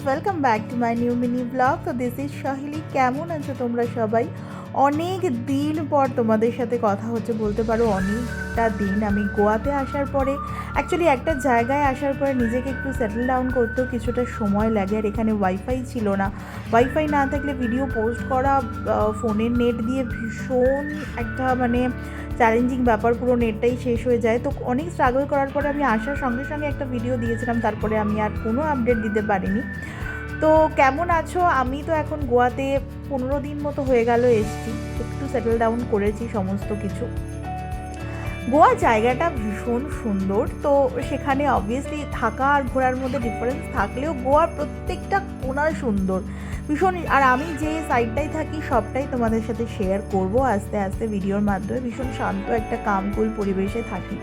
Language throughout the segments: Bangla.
Welcome back to my new mini blog. তো দিস ইজ সাহিলি। কেমন আছো তোমরা সবাই? অনেক দিন পর তোমাদের সাথে কথা হচ্ছে, বলতে পারো অনেকটা দিন। আমি গোয়াতে আসার পরে অ্যাকচুয়ালি একটা জায়গায় আসার পরে নিজেকে একটু সেটেল ডাউন করতেও কিছুটা সময় লাগে। আর এখানে ওয়াইফাই ছিল না। ওয়াইফাই না থাকলে ভিডিও পোস্ট করা ফোনের নেট দিয়ে ভীষণ একটা চ্যালেঞ্জিং ব্যাপার, পুরো নেটটাই শেষ হয়ে যায়। তো অনেক স্ট্রাগল করার পরে আমি আসার সঙ্গে সঙ্গে একটা ভিডিও দিয়েছিলাম, তারপরে আমি আর কোনো আপডেট দিতে পারিনি। তো কেমন আছো? আমি তো এখন গোয়াতে 15 দিন মতো হয়ে গেল এসছি, একটু সেটেল ডাউন করেছি সমস্ত কিছু। গোয়া জায়গাটা ভীষণ সুন্দর। তো সেখানে অবভিয়াসলি থাকা আর ঘোরার মধ্যে ডিফারেন্স থাকলেও গোয়ার প্রত্যেকটা কোণা সুন্দর ভীষণ। আর আমি যে সাইডটাই থাকি সবটাই তোমাদের সাথে শেয়ার করব আস্তে আস্তে ভিডিওর মাধ্যমে। ভীষণ শান্ত একটা কামকুল পরিবেশে থাকি।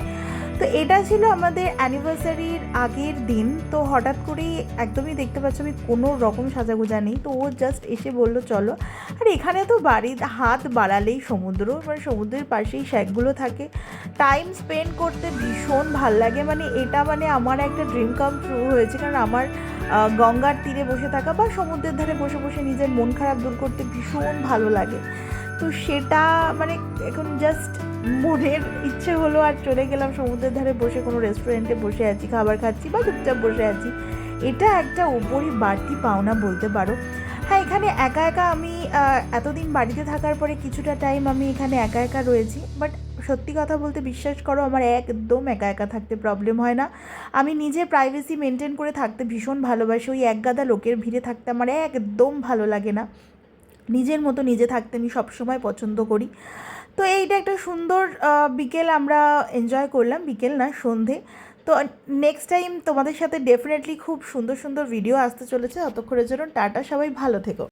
তো এটা ছিল আমাদের অ্যানিভার্সারির আগের দিন। তো হঠাৎ করেই একদমই দেখতে পাচ্ছ আমি কোনো রকম সাজাগোজা নেই। তো ও জাস্ট এসে বলল চলো। আর এখানে তো বাড়ির হাত বাড়ালেই সমুদ্র, সমুদ্রের পাশেই শ্যাকগুলো থাকে। টাইম স্পেন্ড করতে ভীষণ ভাল লাগে। এটা আমার একটা ড্রিম কাম ট্রু হয়েছে, কারণ আমার গঙ্গার তীরে বসে থাকা বা সমুদ্রের ধারে বসে বসে নিজের মন খারাপ দূর করতে ভীষণ ভালো লাগে। তো সেটা এখন জাস্ট মনের ইচ্ছে হলো আর চলে গেলাম সমুদ্রের ধারে বসে, কোনো রেস্টুরেন্টে বসে আছি, খাবার খাচ্ছি বা চুপচাপ বসে আছি। এটা একটা উপরই বাড়তি পাওনা বলতে পারো। হ্যাঁ, এখানে একা একা আমি এতদিন বাড়িতে থাকার পরে কিছুটা টাইম আমি এখানে একা একা রয়েছি। বাট সত্যি কথা বলতে বিশ্বাস করো, আমার একদম একা একা থাকতে প্রবলেম হয় না। আমি নিজে প্রাইভেসি মেনটেন করে থাকতে ভীষণ ভালোবাসি। ওই একগাদা লোকের ভিড়ে থাকতে আমার একদম ভালো লাগে না। নিজের মতো নিজে থাকতে আমি সবসময় পছন্দ করি। তো এইটা একটা সুন্দর বিকেল আমরা এনজয় করলাম, বিকেল না সন্ধে। তো নেক্সট টাইম তোমাদের সাথে ডেফিনেটলি খুব সুন্দর সুন্দর ভিডিও আসতে চলেছে। ততক্ষণের জন্য টাটা, সবাই ভালো থেকো।